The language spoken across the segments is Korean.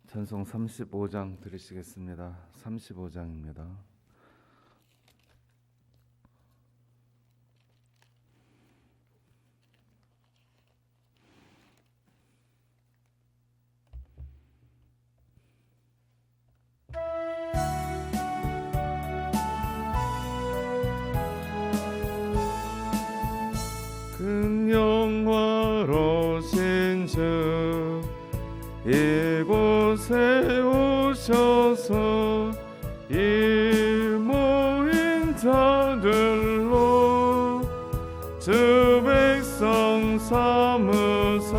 찬송 35장 들으시겠습니다. 35장입니다. 큰 영화로신 주 이곳에 오셔서 이 모인 자들로 주 백성 삼으사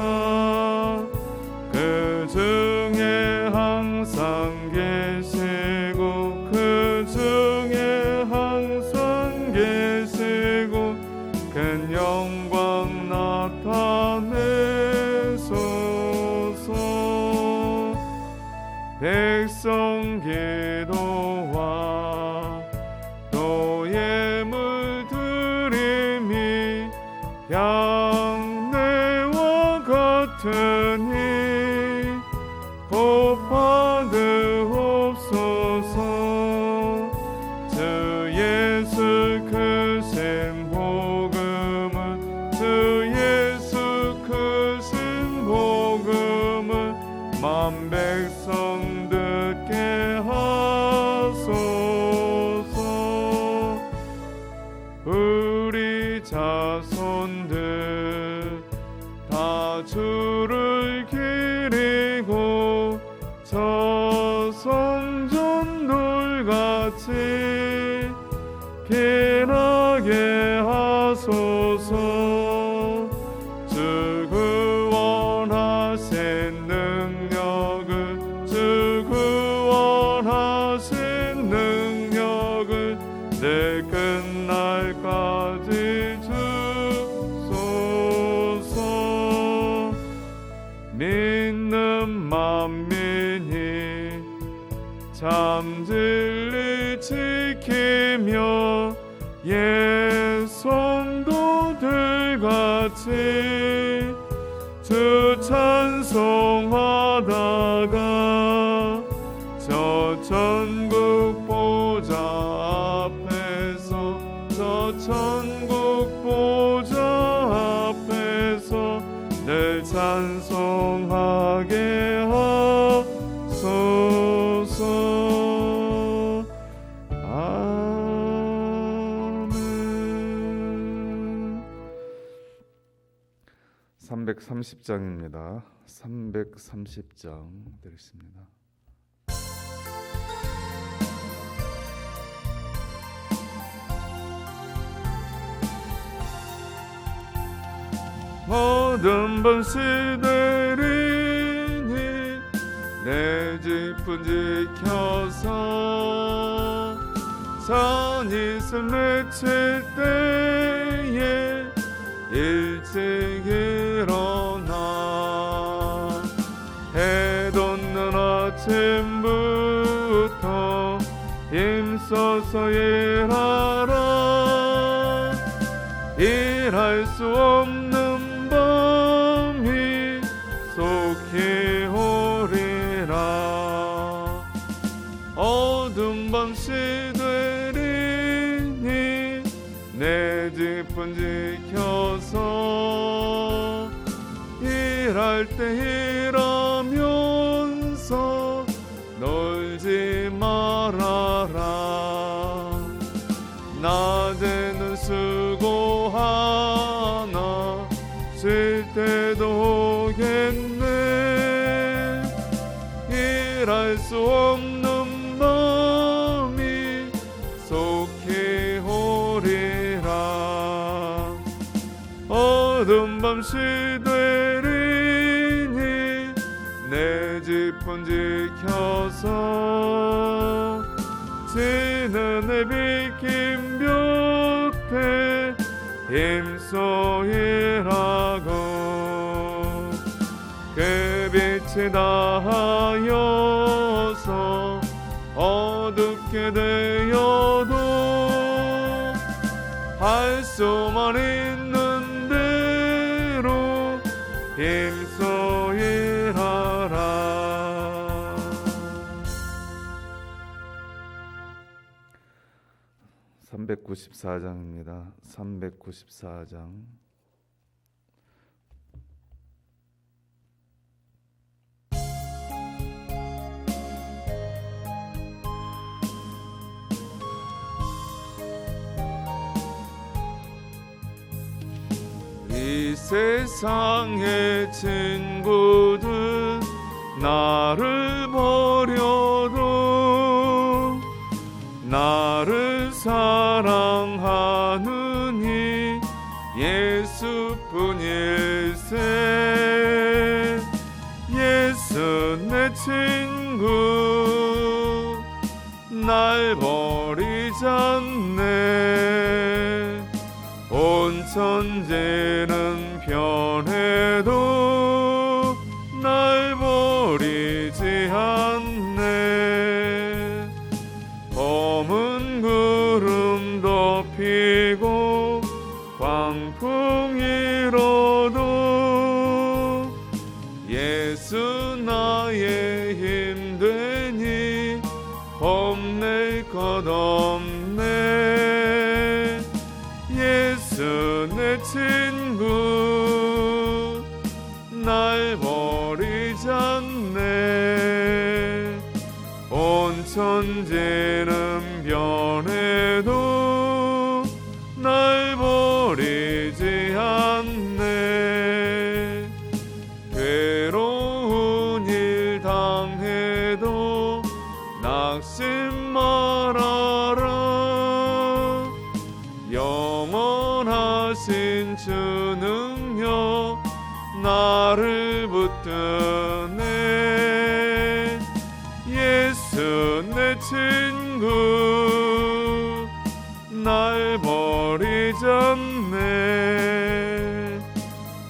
그 중에 항상 계시고 그 중에 항상 계시고 큰 영광 나타내소서. 백성 기도와 또 예물 드림이 향내와 같으니 복 받으옵소서. 주 예수 크신 복음을 주 예수 크신 복음을 만 백성 듣게 하소서. 우리 자손들 다 주를 기리고 저 성전돌같이 빛나게 하소서. 주 구원하신 능력을 주 구원하신 능력을 내 끝날까지 주소서. 믿는 만민이 참 진리 지키며 옛 성도들같이 주 찬송하다가 저 천국 보좌 앞에서 저 천국 보좌 앞에서 늘 찬송하게 하소서. 아멘. 330장입니다. 330장 드리겠습니다. 모든 번시들이니 내 집은 지켜서 선이슬 맺힐 때에 일찍 일어나 해 돋는 아침부터 힘써서 일하라. 일할 수 없는 밤이 속히 오리라. 어두운 밤 시되리니 내 집은 지켜서 일할 때 일하면서 놀지 말아라. 낮에는 수고하나 쉴 때도 오겠네. 일할 수 없는 밤이 속히 오리라. 어두운 밤 시되리니 내 집은 지켜서 지는 해 비킨 볕에 힘써 일하고 그 빛이 다하여서 어둡게 되어도 할 수만 있는 대로 힘써 일하라. 394장입니다. 394장. 이 세상의 친구들 나를 버려도 나를 사랑하는 이 예수뿐일세. 예수 내 친구 날 버리지 않네. 온 천지는 변해도 날 버리지 않네. 검은 구름 덮이고 광풍이 일어도 예수 나의 힘 되니 겁낼 것 없네. 예수 내 친구 날 버리지 않네. 온 천지는 변해도 날 버리지 않네. 괴로운 일 당해도 낙심 말아라. 영원하신 주 능력 나를 붙드네. 예수 내 친구 날 버리지 않네.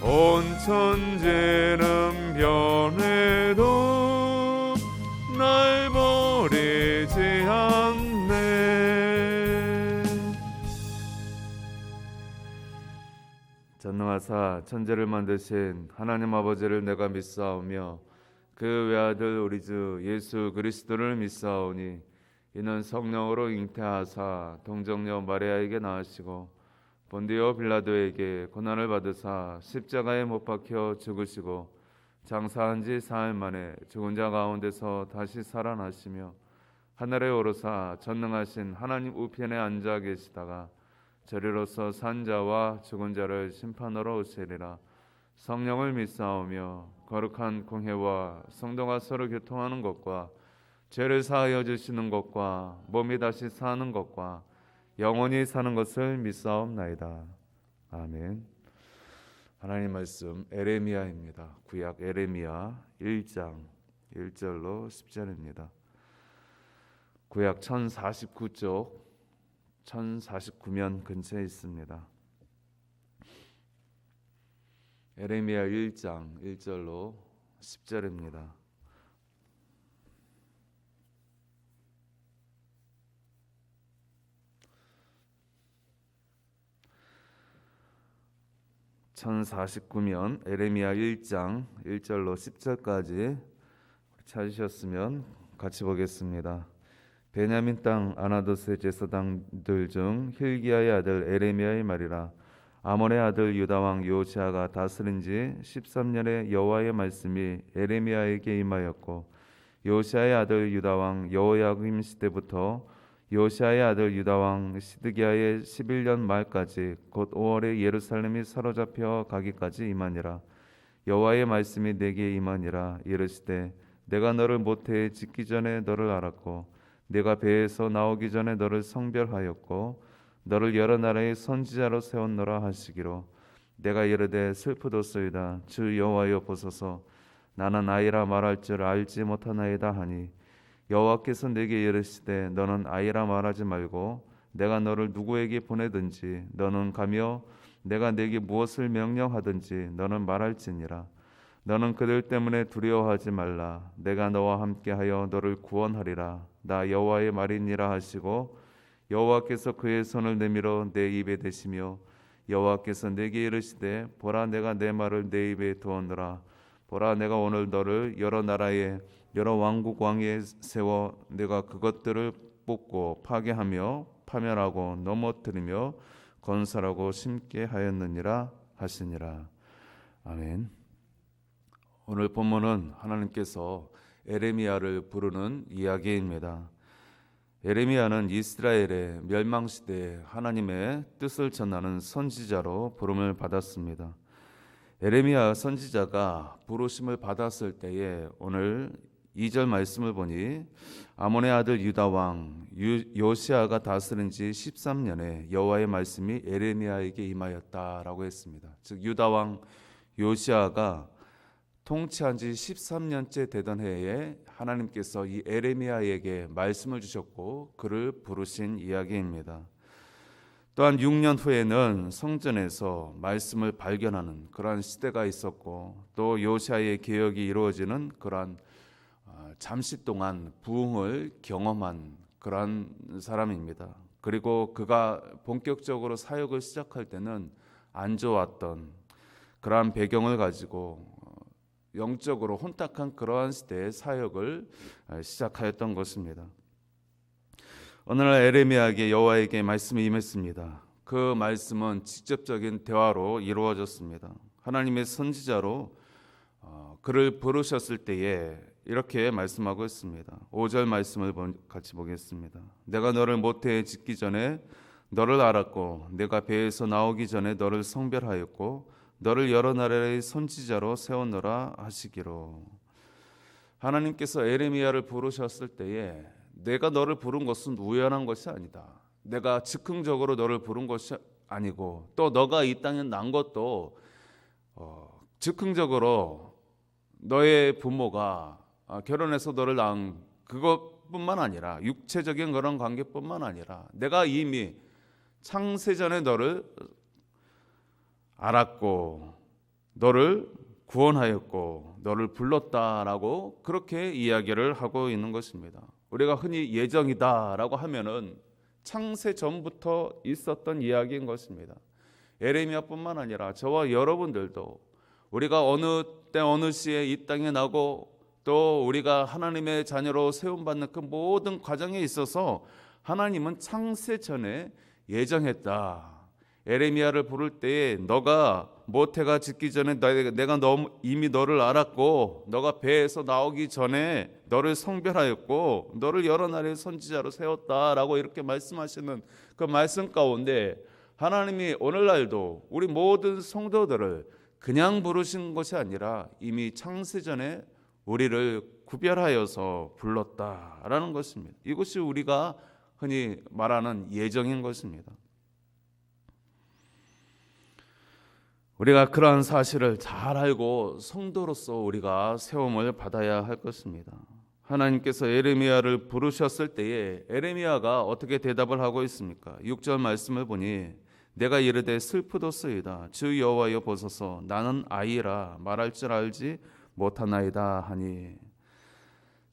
온 천지는 변해도 날 버리지 않네. 전능하사 천지를 만드신 하나님 아버지를 내가 믿사오며 그 외아들 우리 주 예수 그리스도를 믿사오니 이는 성령으로 잉태하사 동정녀 마리아에게 낳으시고 본디오 빌라도에게 고난을 받으사 십자가에 못 박혀 죽으시고 장사한 지 사흘 만에 죽은 자 가운데서 다시 살아나시며 하늘에 오르사 전능하신 하나님 우편에 앉아 계시다가 저리로서 산 자와 죽은 자를 심판하러 오시리라. 성령을 믿사오며 거룩한 공회와 성도가 서로 교통하는 것과 죄를 사하여 주시는 것과 몸이 다시 사는 것과 영원히 사는 것을 믿사옵나이다. 아멘. 하나님 말씀 에레미야입니다. 구약 에레미야 1장 1절로 10절입니다. 구약 1049쪽 1049면 근처에 있습니다. 에레미야 1장 1절로 10절입니다. (1049면) 에레미야 1장 1절로 10절까지 찾으셨으면 같이 보겠습니다. 베냐민 땅 아나도스의 제사장들 중 힐기야의 아들 에레미야의 말이라. 아몬의 아들 유다 왕 요시아가 다스린 지 13년에 여호와의 말씀이 에레미야에게 임하였고, 요시아의 아들 유다 왕 여호야김 시대부터 요시아의 아들 유다 왕 시드기야의 11년 말까지 곧 5월에 예루살렘이 사로잡혀 가기까지 임하니라. 여호와의 말씀이 내게 임하니라. 이르시되 내가 너를 모태에 짓기 전에 너를 알았고 내가 배에서 나오기 전에 너를 성별하였고 너를 여러 나라의 선지자로 세웠노라 하시기로, 내가 이르되 슬프도소이다. 주 여호와여 보소서, 나는 아이라 말할 줄 알지 못하나이다 하니, 여호와께서 내게 이르시되 너는 아이라 말하지 말고 내가 너를 누구에게 보내든지 너는 가며 내가 내게 무엇을 명령하든지 너는 말할지니라. 너는 그들 때문에 두려워하지 말라. 내가 너와 함께하여 너를 구원하리라. 나 여호와의 말이니라 하시고, 여호와께서 그의 손을 내밀어 내 입에 대시며 여호와께서 내게 이르시되 보라, 내가 내 말을 내 입에 두었노라. 보라, 내가 오늘 너를 여러 나라의 여러 왕국 왕위에 세워 내가 그것들을 북돋고 파괴하며 파멸하고 넘어뜨리며 건설하고 심게 하였느니라 하시니라. 아멘. 오늘 본문은 하나님께서 에레미야를 부르는 이야기입니다. 에레미야는 이스라엘의 멸망시대에 하나님의 뜻을 전하는 선지자로 부름을 받았습니다. 에레미야 선지자가 부르심을 받았을 때에 오늘 2절 말씀을 보니 아몬의 아들 유다 왕 요시아가 다스린 지 13년에 여호와의 말씀이 에레미야에게 임하였다라고 했습니다. 즉 유다 왕 요시아가 통치한 지 13년째 되던 해에 하나님께서 이 에레미야에게 말씀을 주셨고 그를 부르신 이야기입니다. 또한 6년 후에는 성전에서 말씀을 발견하는 그러한 시대가 있었고 또 요시아의 개혁이 이루어지는 그러한 잠시 동안 부흥을 경험한 그러한 사람입니다. 그리고 그가 본격적으로 사역을 시작할 때는 안 좋았던 그러한 배경을 가지고 영적으로 혼탁한 그러한 시대의 사역을 시작하였던 것입니다. 오늘날 에레미야에게 여호와에게 말씀이 임했습니다. 그 말씀은 직접적인 대화로 이루어졌습니다. 하나님의 선지자로 그를 부르셨을 때에 이렇게 말씀하고 있습니다. 5절 말씀을 같이 보겠습니다. 내가 너를 모태에 짓기 전에 너를 알았고 내가 배에서 나오기 전에 너를 성별하였고 너를 여러 나라의 선지자로 세웠노라 하시기로. 하나님께서 에레미야를 부르셨을 때에 내가 너를 부른 것은 우연한 것이 아니다. 내가 즉흥적으로 너를 부른 것이 아니고 또 너가 이 땅에 난 것도 즉흥적으로 너의 부모가 결혼해서 너를 낳은 그것뿐만 아니라 육체적인 그런 관계뿐만 아니라 내가 이미 창세전에 너를 알았고 너를 구원하였고 너를 불렀다라고 그렇게 이야기를 하고 있는 것입니다. 우리가 흔히 예정이다라고 하면은 창세 전부터 있었던 이야기인 것입니다. 에레미야뿐만 아니라 저와 여러분들도 우리가 어느 때 어느 시에 이 땅에 나고 또 우리가 하나님의 자녀로 세움받는 그 모든 과정에 있어서 하나님은 창세 전에 예정했다. 에레미야를 부를 때에 너가 모태가 짓기 전에 내가 이미 너를 알았고 너가 배에서 나오기 전에 너를 성별하였고 너를 여러 나라의 선지자로 세웠다라고 이렇게 말씀하시는 그 말씀 가운데 하나님이 오늘날도 우리 모든 성도들을 그냥 부르신 것이 아니라 이미 창세전에 우리를 구별하여서 불렀다라는 것입니다. 이것이 우리가 흔히 말하는 예정인 것입니다. 우리가 그러한 사실을 잘 알고 성도로서 우리가 세움을 받아야 할 것입니다. 하나님께서 에레미야를 부르셨을 때에 에레미야가 어떻게 대답을 하고 있습니까? 6절 말씀을 보니 내가 이르되 슬프도소이다 주 여호와여 보소서 나는 아이라 말할 줄 알지 못하나이다 하니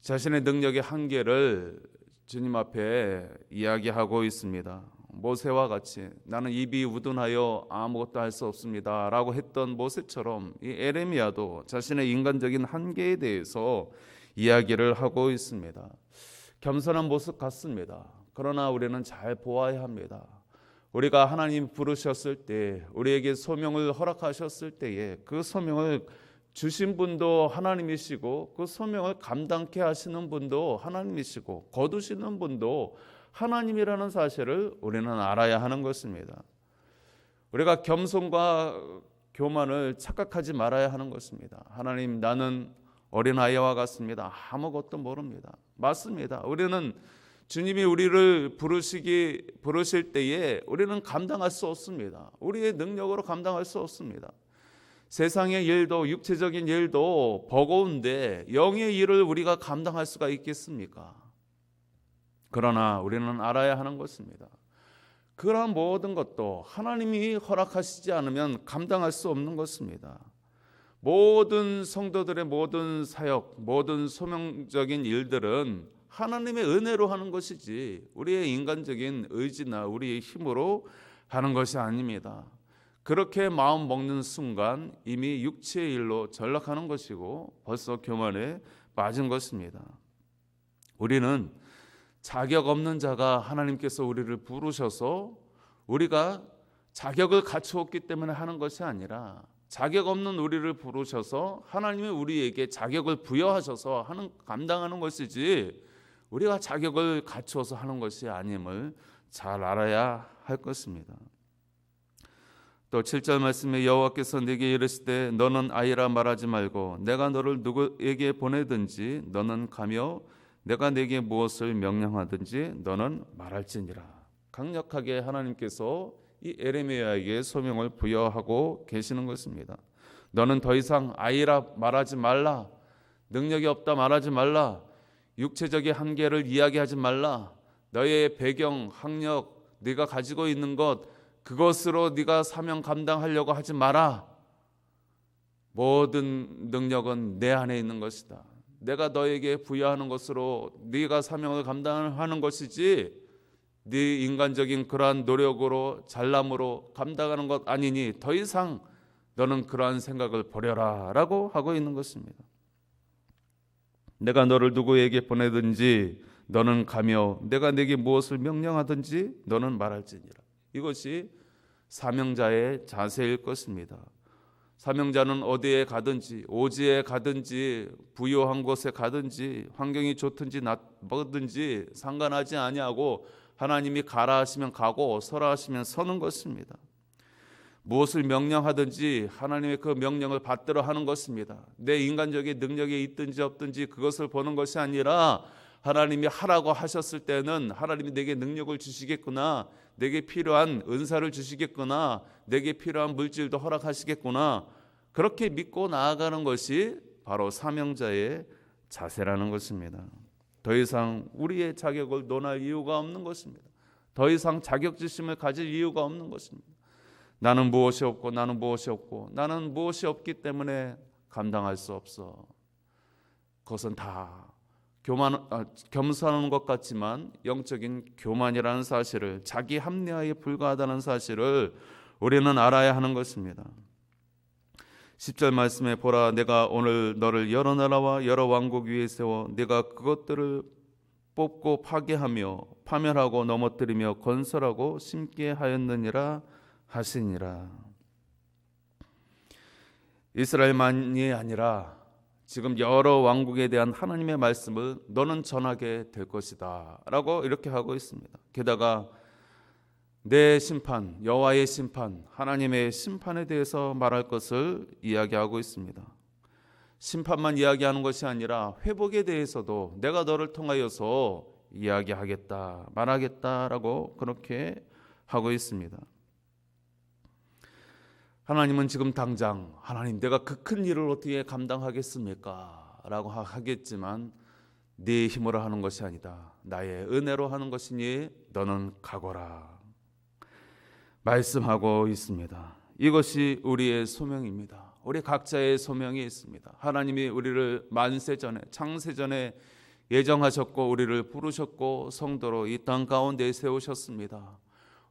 자신의 능력의 한계를 주님 앞에 이야기하고 있습니다. 모세와 같이 나는 입이 우둔하여 아무것도 할 수 없습니다 라고 했던 모세처럼 이 에레미야도 자신의 인간적인 한계에 대해서 이야기를 하고 있습니다. 겸손한 모습 같습니다. 그러나 우리는 잘 보아야 합니다. 우리가 하나님 부르셨을 때 우리에게 소명을 허락하셨을 때에 그 소명을 주신 분도 하나님이시고 그 소명을 감당케 하시는 분도 하나님이시고 거두시는 분도 하나님이라는 사실을 우리는 알아야 하는 것입니다. 우리가 겸손과 교만을 착각하지 말아야 하는 것입니다. 하나님 나는 어린아이와 같습니다. 아무것도 모릅니다. 맞습니다. 우리는 주님이 우리를 부르실 때에 우리는 감당할 수 없습니다. 우리의 능력으로 감당할 수 없습니다. 세상의 일도 육체적인 일도 버거운데 영의 일을 우리가 감당할 수가 있겠습니까? 그러나 우리는 알아야 하는 것입니다. 그러한 모든 것도 하나님이 허락하시지 않으면 감당할 수 없는 것입니다. 모든 성도들의 모든 사역, 모든 소명적인 일들은 하나님의 은혜로 하는 것이지 우리의 인간적인 의지나 우리의 힘으로 하는 것이 아닙니다. 그렇게 마음 먹는 순간 이미 육체의 일로 전락하는 것이고 벌써 교만에 빠진 것입니다. 우리는 자격 없는 자가 하나님께서 우리를 부르셔서 우리가 자격을 갖추었기 때문에 하는 것이 아니라 자격 없는 우리를 부르셔서 하나님이 우리에게 자격을 부여하셔서 감당하는 것이지 우리가 자격을 갖추어서 하는 것이 아님을 잘 알아야 할 것입니다. 또 7절 말씀에 여호와께서 내게 이르시되 너는 아이라 말하지 말고 내가 너를 누구에게 보내든지 너는 가며 내가 내게 무엇을 명령하든지 너는 말할지니라. 강력하게 하나님께서 이 에레미야에게 소명을 부여하고 계시는 것입니다. 너는 더 이상 아이라 말하지 말라. 능력이 없다 말하지 말라. 육체적인 한계를 이야기하지 말라. 너의 배경, 학력, 네가 가지고 있는 것 그것으로 네가 사명 감당하려고 하지 마라. 모든 능력은 내 안에 있는 것이다. 내가 너에게 부여하는 것으로 네가 사명을 감당하는 것이지 네 인간적인 그러한 노력으로 잘남으로 감당하는 것 아니니 더 이상 너는 그러한 생각을 버려라 라고 하고 있는 것입니다. 내가 너를 누구에게 보내든지 너는 가며 내가 내게 무엇을 명령하든지 너는 말할지니라. 이것이 사명자의 자세일 것입니다. 사명자는 어디에 가든지 오지에 가든지 부유한 곳에 가든지 환경이 좋든지 나쁘든지 상관하지 아니하고 하나님이 가라 하시면 가고 서라 하시면 서는 것입니다. 무엇을 명령하든지 하나님의 그 명령을 받들어 하는 것입니다. 내 인간적인 능력이 있든지 없든지 그것을 보는 것이 아니라 하나님이 하라고 하셨을 때는 하나님이 내게 능력을 주시겠구나, 내게 필요한 은사를 주시겠구나, 내게 필요한 물질도 허락하시겠구나, 그렇게 믿고 나아가는 것이 바로 사명자의 자세라는 것입니다. 더 이상 우리의 자격을 논할 이유가 없는 것입니다. 더 이상 자격지심을 가질 이유가 없는 것입니다. 나는 무엇이 없고 나는 무엇이 없고 나는 무엇이 없기 때문에 감당할 수 없어. 그것은 다 겸손한 것 같지만 영적인 교만이라는 사실을, 자기 합리화에 불과하다는 사실을 우리는 알아야 하는 것입니다. 10절 말씀에 보라 내가 오늘 너를 여러 나라와 여러 왕국 위에 세워 네가 그것들을 뽑고 파괴하며 파멸하고 넘어뜨리며 건설하고 심게 하였느니라 하시니라. 이스라엘만이 아니라 지금 여러 왕국에 대한 하나님의 말씀을 너는 전하게 될 것이다 라고 이렇게 하고 있습니다. 게다가 내 심판, 여호와의 심판, 하나님의 심판에 대해서 말할 것을 이야기하고 있습니다. 심판만 이야기하는 것이 아니라 회복에 대해서도 내가 너를 통하여서 이야기하겠다, 말하겠다라고 그렇게 하고 있습니다. 하나님은 지금 당장 하나님 내가 그 큰 일을 어떻게 감당하겠습니까? 라고 하겠지만 네 힘으로 하는 것이 아니다. 나의 은혜로 하는 것이니 너는 가거라. 말씀하고 있습니다. 이것이 우리의 소명입니다. 우리 각자의 소명이 있습니다. 하나님이 우리를 만세전에 창세전에 예정하셨고 우리를 부르셨고 성도로 이 땅 가운데 세우셨습니다.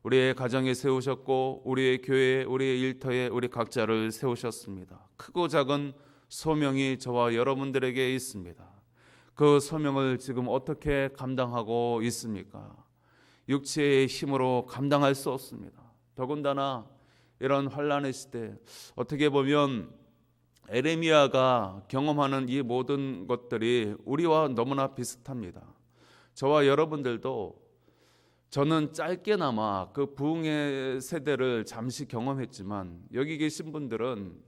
우리의 가정에 세우셨고 우리의 교회에 우리의 일터에 우리 각자를 세우셨습니다. 크고 작은 소명이 저와 여러분들에게 있습니다. 그 소명을 지금 어떻게 감당하고 있습니까? 육체의 힘으로 감당할 수 없습니다. 더군다나 이런 환난의 시대, 어떻게 보면 에레미야가 경험하는 이 모든 것들이 우리와 너무나 비슷합니다. 저와 여러분들도, 저는 짧게나마 그 부흥의 세대를 잠시 경험했지만 여기 계신 분들은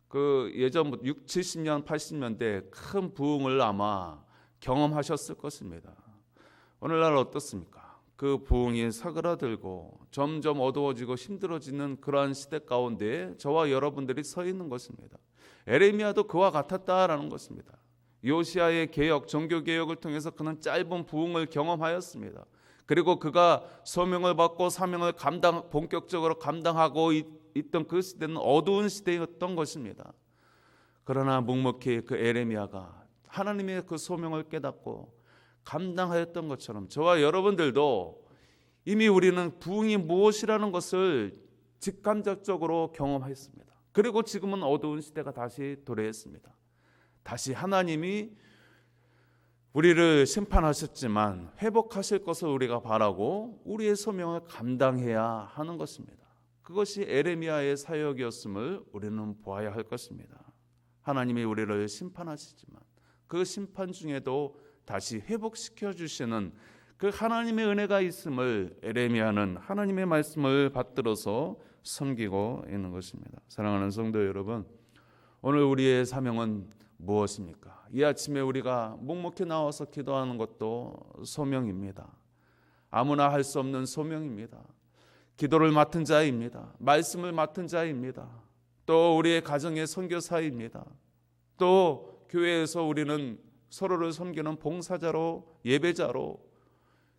그 예전부터 60, 70년, 80년대 큰 부흥을 아마 경험하셨을 것입니다. 오늘날 어떻습니까? 그 부흥이 사그라들고 점점 어두워지고 힘들어지는 그러한 시대 가운데 저와 여러분들이 서 있는 것입니다. 에레미야도 그와 같았다라는 것입니다. 요시야의 개혁, 종교개혁을 통해서 그는 짧은 부흥을 경험하였습니다. 그리고 그가 소명을 받고 사명을 본격적으로 감당하고 있던 그 시대는 어두운 시대였던 것입니다. 그러나 묵묵히 그 에레미야가 하나님의 그 소명을 깨닫고 감당하였던 것처럼 저와 여러분들도 이미 우리는 부흥이 무엇이라는 것을 직감적으로 경험했습니다. 그리고 지금은 어두운 시대가 다시 도래했습니다. 다시 하나님이 우리를 심판하셨지만 회복하실 것을 우리가 바라고 우리의 소명을 감당해야 하는 것입니다. 그것이 에레미야의 사역이었음을 우리는 보아야 할 것입니다. 하나님이 우리를 심판하시지만 그 심판 중에도 다시 회복시켜 주시는 그 하나님의 은혜가 있음을 에레미야는 하나님의 말씀을 받들어서 섬기고 있는 것입니다. 사랑하는 성도 여러분, 오늘 우리의 사명은 무엇입니까? 이 아침에 우리가 묵묵히 나와서 기도하는 것도 소명입니다. 아무나 할 수 없는 소명입니다. 기도를 맡은 자입니다. 말씀을 맡은 자입니다. 또 우리의 가정의 선교사입니다. 또 교회에서 우리는 서로를 섬기는 봉사자로, 예배자로,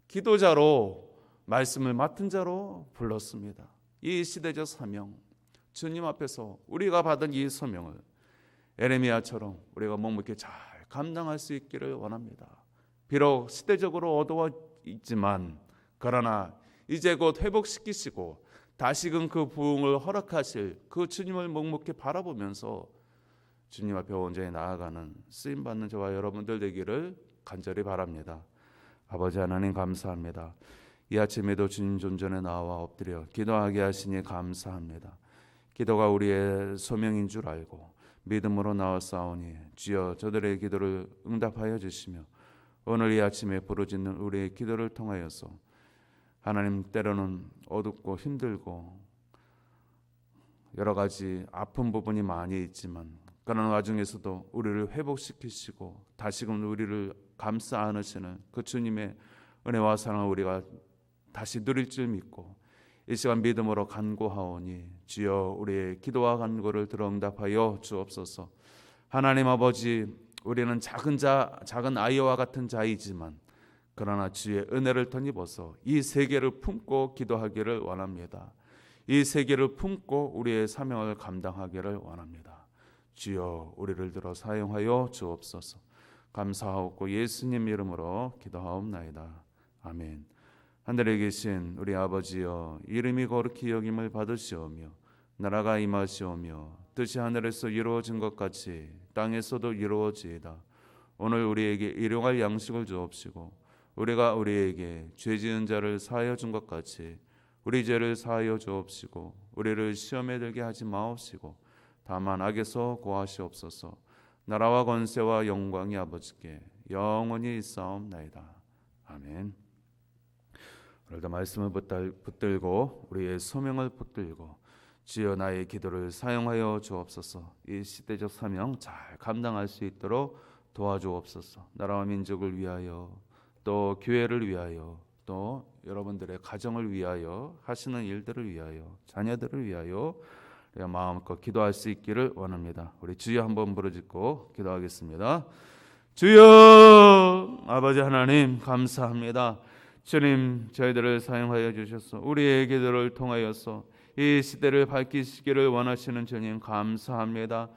기도자로, 말씀을 맡은 자로 불렀습니다. 이 시대적 사명, 주님 앞에서 우리가 받은 이 소명을 에레미야처럼 우리가 묵묵히 잘 감당할 수 있기를 원합니다. 비록 시대적으로 어두워 있지만 그러나 이제 곧 회복시키시고 다시금 그 부흥을 허락하실 그 주님을 묵묵히 바라보면서 주님 앞에 온전히 나아가는 쓰임받는 저와 여러분들 되기를 간절히 바랍니다. 아버지 하나님 감사합니다. 이 아침에도 주님 존전에 나와 엎드려 기도하게 하시니 감사합니다. 기도가 우리의 소명인 줄 알고 믿음으로 나와싸우니 주여 저들의 기도를 응답하여 주시며 오늘 이 아침에 부르짖는 우리의 기도를 통하여서 하나님, 때로는 어둡고 힘들고 여러 가지 아픈 부분이 많이 있지만 그런 와중에서도 우리를 회복시키시고 다시금 우리를 감싸 안으시는 그 주님의 은혜와 사랑을 우리가 다시 누릴 줄 믿고 이 시간 믿음으로 간구하오니 주여 우리의 기도와 간구를 들어 응답하여 주옵소서. 하나님 아버지, 우리는 작은 아이와 같은 자이지만 그러나 주의 은혜를 덧입어서 이 세계를 품고 기도하기를 원합니다. 이 세계를 품고 우리의 사명을 감당하기를 원합니다. 주여 우리를 들어 사용하여 주옵소서. 감사하옵고 예수님 이름으로 기도하옵나이다. 아멘. 하늘에 계신 우리 아버지여, 이름이 거룩히 여김을 받으시오며 나라가 임하시오며 뜻이 하늘에서 이루어진 것 같이 땅에서도 이루어지이다. 오늘 우리에게 일용할 양식을 주옵시고 우리가 우리에게 죄 지은 자를 사하여 준 것 같이 우리 죄를 사하여 주옵시고 우리를 시험에 들게 하지 마옵시고 다만 악에서 구하시옵소서. 나라와 권세와 영광이 아버지께 영원히 있사옵나이다. 아멘. 오늘도 말씀을 붙들고 우리의 소명을 붙들고 주여 나의 기도를 사용하여 주옵소서. 이 시대적 사명 잘 감당할 수 있도록 도와주옵소서. 나라와 민족을 위하여 또 교회를 위하여 또 여러분들의 가정을 위하여 하시는 일들을 위하여 자녀들을 위하여 우리가 마음껏 기도할 수 있기를 원합니다. 우리 주여 한번 부르짖고 기도하겠습니다. 주여, 아버지 하나님 감사합니다. 주님, 저희들을 사용하여 주셔서 우리의 기도를 통하여서 이 시대를 밝히시기를 원하시는 주님 감사합니다.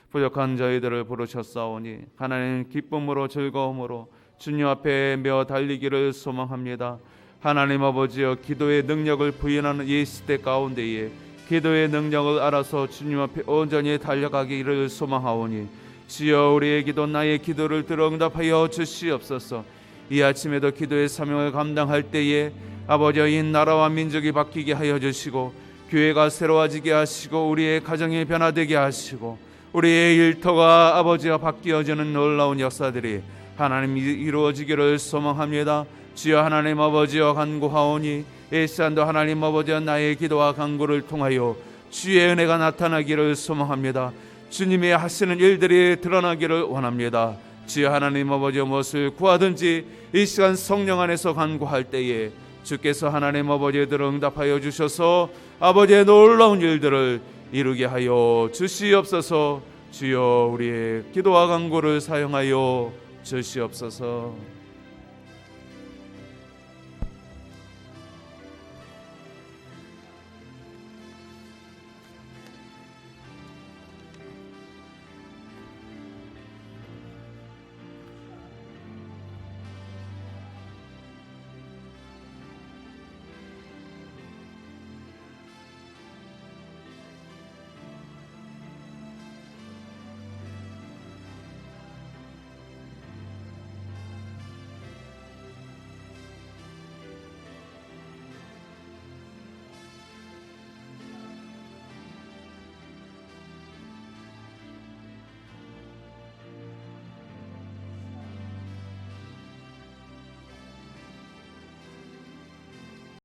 부족한 저희들을 부르셨사오니 하나님 기쁨으로 즐거움으로 주님 앞에 며 달리기를 소망합니다. 하나님 아버지여, 기도의 능력을 부인하는 이 시대 가운데에 기도의 능력을 알아서 주님 앞에 온전히 달려가기를 소망하오니 주여 우리의 기도, 나의 기도를 들어 응답하여 주시옵소서. 이 아침에도 기도의 사명을 감당할 때에 아버지여, 이 나라와 민족이 바뀌게 하여 주시고 교회가 새로워지게 하시고 우리의 가정이 변화되게 하시고 우리의 일터가 아버지와 바뀌어지는 놀라운 역사들이 하나님 이루어지기를 소망합니다. 주여 하나님 아버지여, 간구하오니 이 시간도 하나님 아버지여 나의 기도와 간구를 통하여 주의 은혜가 나타나기를 소망합니다. 주님이 하시는 일들이 드러나기를 원합니다. 주여 하나님 아버지여, 무엇을 구하든지 이 시간 성령 안에서 간구할 때에 주께서 하나님 아버지들 응답하여 주셔서 아버지의 놀라운 일들을 이루게 하여 주시옵소서. 주여 우리의 기도와 간구를 사용하여 주시옵소서.